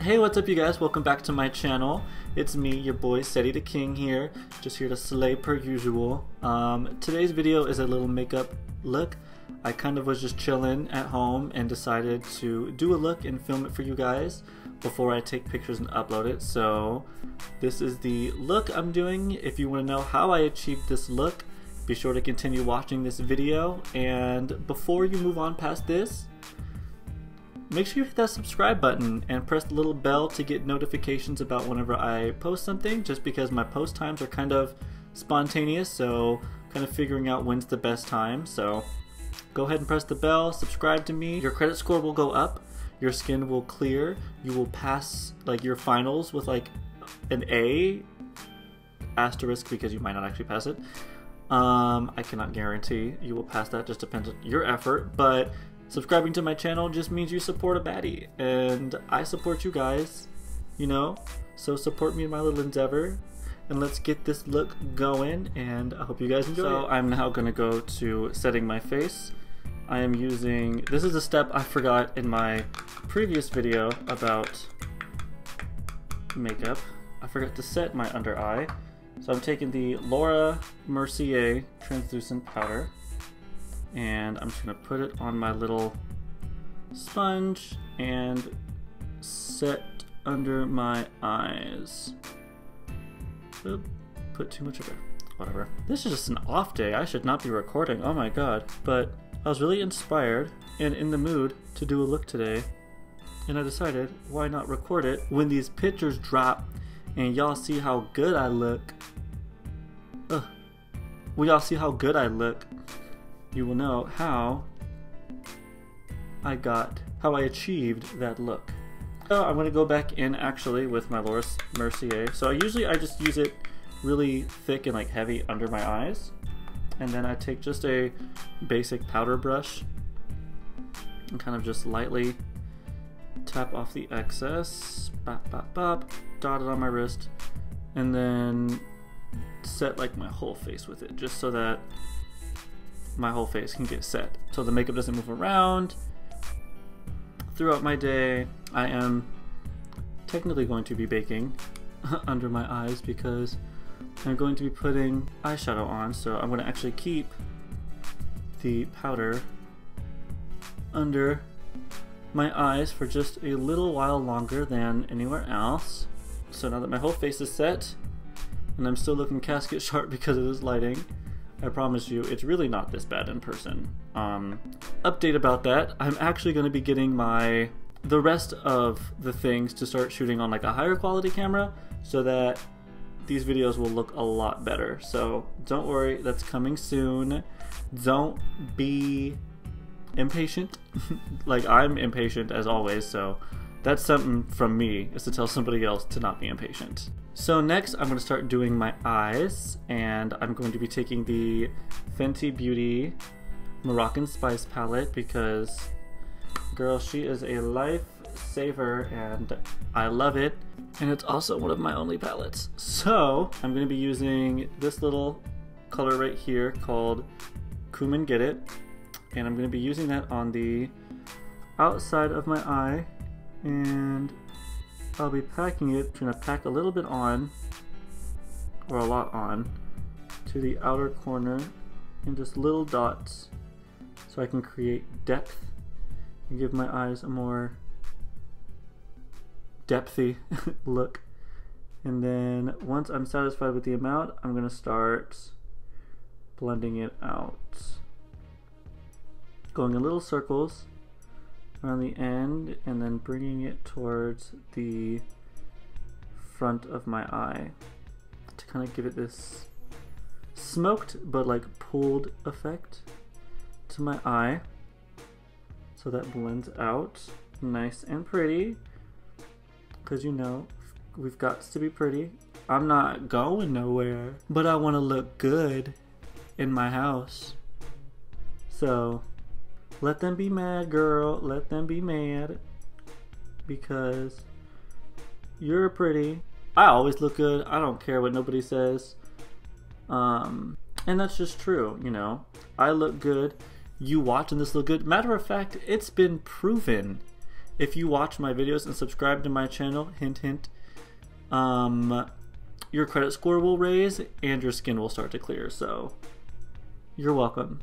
Hey, what's up you guys? Welcome back to my channel. It's me, your boy Ceddy the King here, just here to slay per usual. Today's video is a little makeup look. I kind of was just chilling at home and decided to do a look and film it for you guys before I take pictures and upload it. So this is the look I'm doing. If you want to know how I achieved this look, be sure to continue watching this video. And before you move on past this, make sure you hit that subscribe button and press the little bell to get notifications about whenever I post something, just because my post times are kind of spontaneous, so kind of figuring out when's the best time. So go ahead and press the bell, subscribe to me. Your credit score will go up, your skin will clear, you will pass like your finals with like an A asterisk because you might not actually pass it. I cannot guarantee you will pass that, just depends on your effort, but subscribing to my channel just means you support a baddie, and I support you guys, you know, so support me in my little endeavor, and let's get this look going, and I hope you guys enjoy it. So I'm now going to go to setting my face. I am using, this is a step I forgot in my previous video about makeup. I forgot to set my under eye, so I'm taking the Laura Mercier translucent powder, and I'm just going to put it on my little sponge and set under my eyes. Oop, put too much of it. Whatever. This is just an off day. I should not be recording. Oh my god. But I was really inspired and in the mood to do a look today, and I decided why not record it when these pictures drop and y'all see how good I look. When y'all see how good I look, you will know how I achieved that look. So I'm going to go back in actually with my Laura Mercier. So I just use it really thick and like heavy under my eyes, and then I take just a basic powder brush and kind of just lightly tap off the excess, bop bop bop, dot it on my wrist, and then set like my whole face with it, just so that my whole face can get set so the makeup doesn't move around. Throughout my day, I am technically going to be baking under my eyes because I'm going to be putting eyeshadow on, so I'm going to actually keep the powder under my eyes for just a little while longer than anywhere else. So now that my whole face is set and I'm still looking casket sharp because of this lighting, I promise you, it's really not this bad in person. Update about that, I'm actually going to be getting the rest of the things to start shooting on like a higher quality camera so that these videos will look a lot better. So don't worry, that's coming soon. Don't be impatient. Like, I'm impatient as always, so that's something from me, is to tell somebody else to not be impatient. So next I'm going to start doing my eyes, and I'm going to be taking the Fenty Beauty Moroccan Spice palette because, girl, she is a lifesaver and I love it, and it's also one of my only palettes. So I'm going to be using this little color right here called Come and Get It, and I'm going to be using that on the outside of my eye, and I'll be packing it, trying to pack a little bit on, or a lot on, to the outer corner in just little dots so I can create depth and give my eyes a more depthy look. And then once I'm satisfied with the amount, I'm going to start blending it out. Going in little circles around the end and then bringing it towards the front of my eye to kind of give it this smoked but like pulled effect to my eye, so that blends out nice and pretty, because you know we've got to be pretty. I'm not going nowhere, but I want to look good in my house, so let them be mad, girl. Let them be mad, because you're pretty. I always look good. I don't care what nobody says. And that's just true, you know. I look good. You watching this look good. Matter of fact, it's been proven if you watch my videos and subscribe to my channel, hint hint, your credit score will raise and your skin will start to clear, so you're welcome.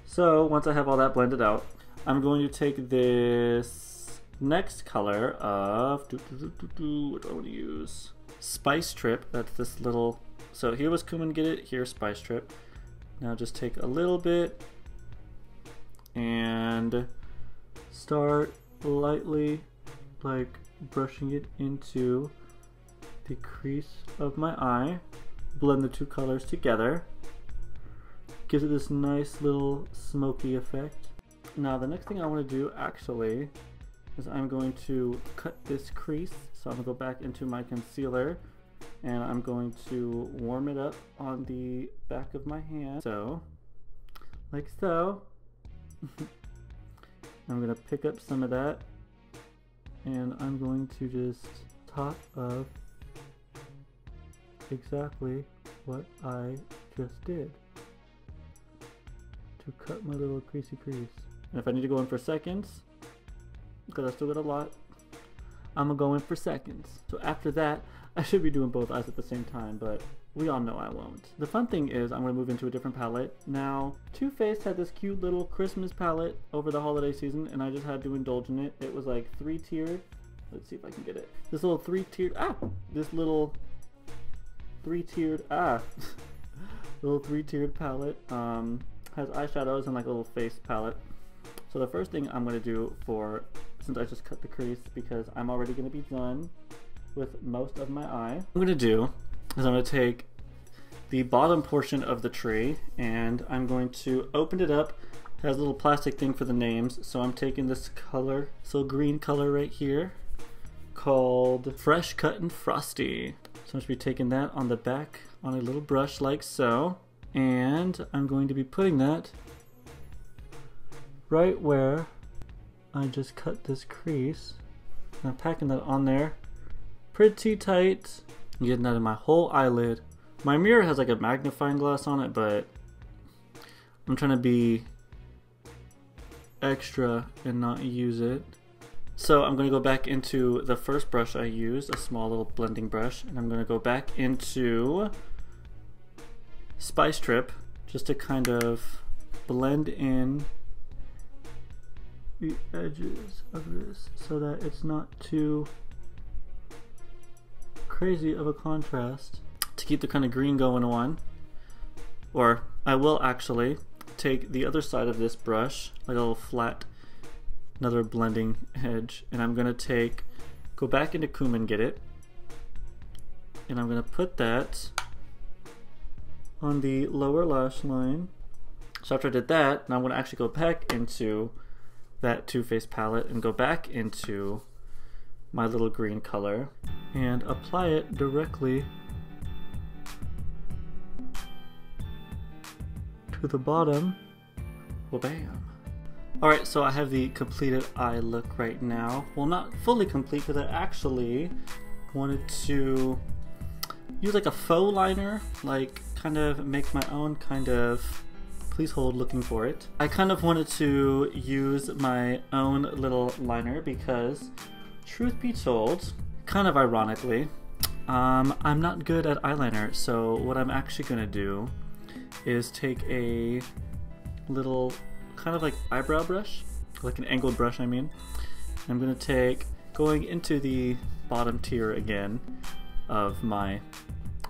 So once I have all that blended out, I'm going to take this next color of, what do I want to use? Spice Trip. That's this little, so here was Come and Get It, here's Spice Trip. Now just take a little bit and start lightly like brushing it into the crease of my eye. Blend the two colors together. Gives it this nice little smoky effect. Now the next thing I want to do actually is I'm going to cut this crease. So I'm going to go back into my concealer and I'm going to warm it up on the back of my hand. So, like so. I'm going to pick up some of that and I'm going to just top of exactly what I just did to cut my little creasy crease. And if I need to go in for seconds, because I still got a lot, I'm gonna go in for seconds. So after that, I should be doing both eyes at the same time, but we all know I won't. The fun thing is I'm gonna move into a different palette. Now, Too Faced had this cute little Christmas palette over the holiday season, and I just had to indulge in it. It was like 3-tiered. Let's see if I can get it. This little 3-tiered, this little 3-tiered, little 3-tiered palette has eyeshadows and like a little face palette. So the first thing I'm going to do since I just cut the crease, because I'm already going to be done with most of my eye, what I'm going to do is I'm going to take the bottom portion of the tree and I'm going to open it up. It has a little plastic thing for the names, so I'm taking this color, so green color right here, called Fresh Cut and Frosty. So I'm going to be taking that on the back on a little brush like so, and I'm going to be putting that right where I just cut this crease. And I'm packing that on there pretty tight. I'm getting that in my whole eyelid. My mirror has like a magnifying glass on it, but I'm trying to be extra and not use it. So I'm going to go back into the first brush I used, a small little blending brush, and I'm going to go back into Spice Trip just to kind of blend in the edges of this so that it's not too crazy of a contrast, to keep the kind of green going on. Or I will actually take the other side of this brush, like a little flat, another blending edge, and I'm gonna go back into Come and Get It, and I'm gonna put that on the lower lash line. So after I did that, now I'm gonna actually go back into that Too Faced palette and go back into my little green color and apply it directly to the bottom. Well, bam. Alright, so I have the completed eye look right now. Well, not fully complete, because I actually wanted to use like a faux liner, like kind of make my own kind of, please hold, looking for it. I kind of wanted to use my own little liner because, truth be told, kind of ironically, I'm not good at eyeliner, so what I'm actually gonna do is take a little kind of like eyebrow brush, like an angled brush I mean. I'm gonna going into the bottom tier again of my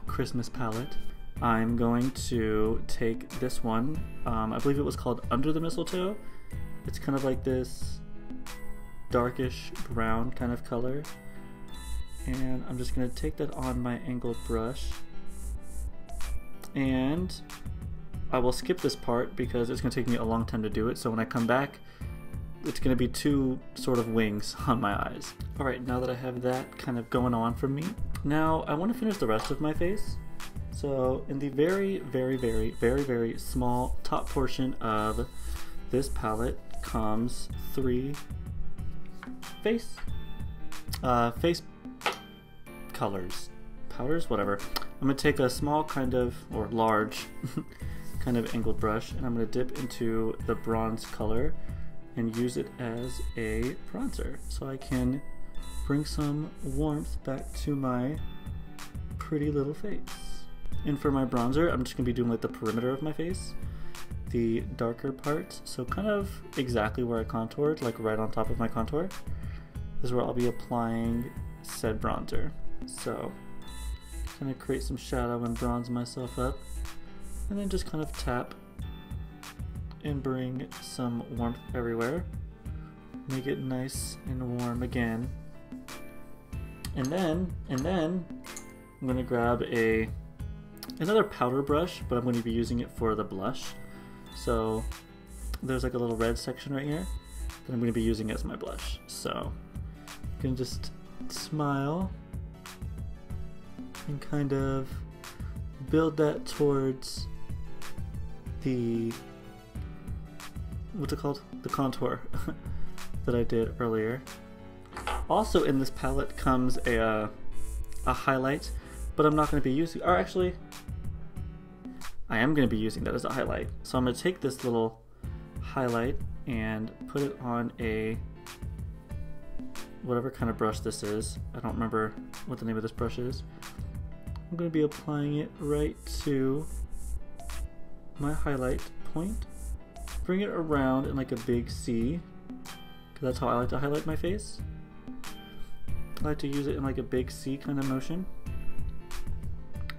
Christmas palette, I'm going to take this one, I believe it was called Under the Mistletoe. It's kind of like this darkish brown kind of color, and I'm just going to take that on my angled brush, and I will skip this part because it's going to take me a long time to do it, so when I come back it's going to be two sort of wings on my eyes. Alright, now that I have that kind of going on for me, now I want to finish the rest of my face. So in the very, very, very, very, very small top portion of this palette comes 3 face colors, powders, whatever. I'm going to take a small kind of, or large kind of angled brush, and I'm going to dip into the bronze color, and use it as a bronzer so I can bring some warmth back to my pretty little face. And for my bronzer, I'm just gonna be doing like the perimeter of my face, the darker part, so kind of exactly where I contoured, like right on top of my contour, is where I'll be applying said bronzer. So gonna create some shadow and bronze myself up, and then just kind of tap and bring some warmth everywhere. Make it nice and warm again. And then I'm gonna grab another powder brush, but I'm going to be using it for the blush. So there's like a little red section right here that I'm going to be using as my blush. So you can just smile and kind of build that towards the, what's it called? The contour that I did earlier. Also in this palette comes a highlight, but I'm not going to be using, or actually I am going to be using that as a highlight. So I'm going to take this little highlight and put it on a, whatever kind of brush this is. I don't remember what the name of this brush is. I'm going to be applying it right to my highlight point. Bring it around in like a big C, because that's how I like to highlight my face. I like to use it in like a big C kind of motion.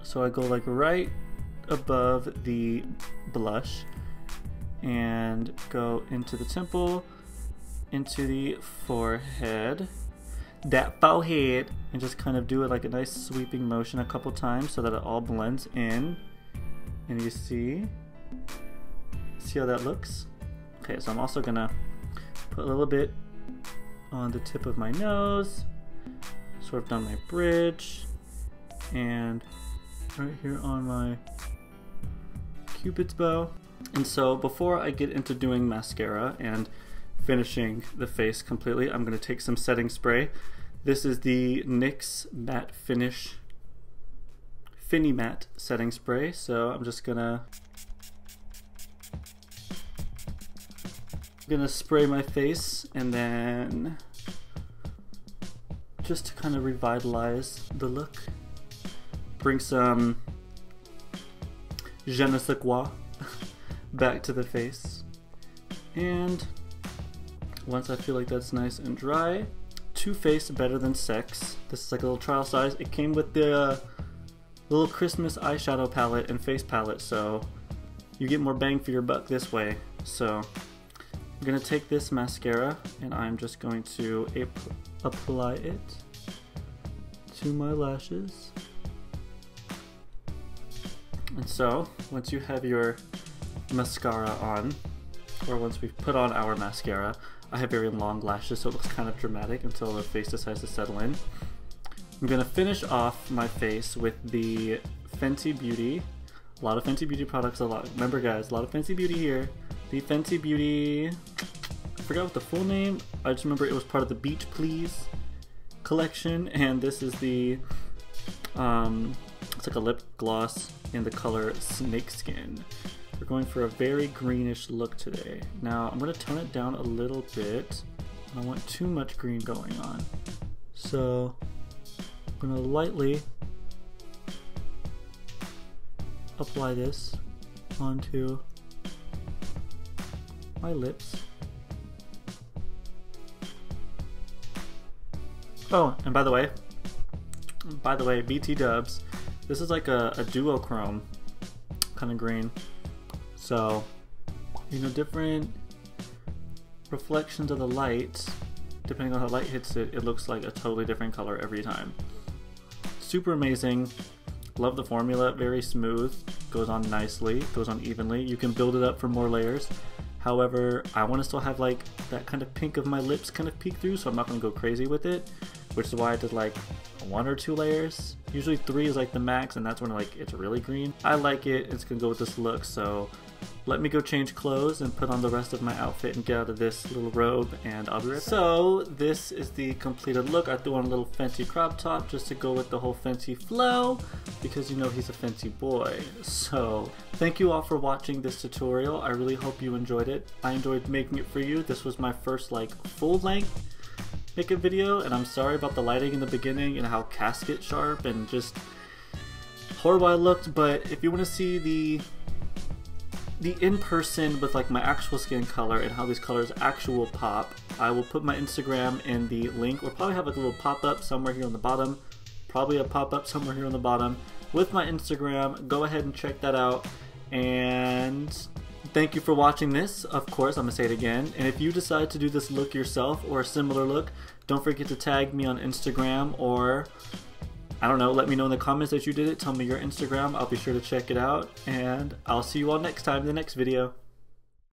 So I go like right above the blush and go into the temple, into the forehead, that forehead, and just kind of do it like a nice sweeping motion a couple times so that it all blends in. And you see how that looks? Okay, so I'm also gonna put a little bit on the tip of my nose, sort of down my bridge, and right here on my Cupid's bow. And so before I get into doing mascara and finishing the face completely, I'm going to take some setting spray. This is the NYX Matte Finish Fenty Matte setting spray. So I'm just gonna spray my face, and then just to kind of revitalize the look, bring some je ne sais quoi back to the face. And once I feel like that's nice and dry, Too Faced Better Than Sex. This is like a little trial size. It came with the little Christmas eyeshadow palette and face palette, so you get more bang for your buck this way. So I'm gonna take this mascara and I'm just going to apply it to my lashes. And so once you have your mascara on, or once we've put on our mascara, I have very long lashes, so it looks kind of dramatic until the face decides to settle in. I'm gonna finish off my face with the Fenty Beauty. A lot of Fenty Beauty products, remember guys, a lot of Fenty Beauty here. The Fenty Beauty, I forgot what the full name, I just remember it was part of the Beach Please collection, and this is the, it's like a lip gloss in the color Snakeskin. We're going for a very greenish look today. Now I'm going to tone it down a little bit. I don't want too much green going on. So I'm going to lightly apply this onto my lips. Oh, and by the way, BT dubs, this is like a duochrome kind of green. So, you know, different reflections of the light, depending on how light hits it, it looks like a totally different color every time. Super amazing. Love the formula, very smooth, goes on nicely, goes on evenly. You can build it up for more layers. However, I want to still have like that kind of pink of my lips kind of peek through, so I'm not going to go crazy with it, which is why I did like 1 or 2 layers. Usually 3 is like the max, and that's when like it's really green. I like it, it's going to go with this look, so let me go change clothes and put on the rest of my outfit and get out of this little robe, and I'll be right back. So this is the completed look. I threw on a little Fenty crop top just to go with the whole Fenty flow, because you know he's a Fenty boy. So thank you all for watching this tutorial. I really hope you enjoyed it. I enjoyed making it for you. This was my first like full length makeup video, and I'm sorry about the lighting in the beginning and how casket sharp and just horrible I looked, but if you want to see the in person with like my actual skin color and how these colors actual pop, I will put my Instagram in the link. We'll probably have like a little pop-up somewhere here on the bottom, probably a pop-up somewhere here on the bottom with my Instagram. Go ahead and check that out, and thank you for watching this. Of course, I'm gonna say it again, and if you decide to do this look yourself or a similar look, don't forget to tag me on Instagram, or I don't know, let me know in the comments that you did it. Tell me your Instagram. I'll be sure to check it out, and I'll see you all next time in the next video.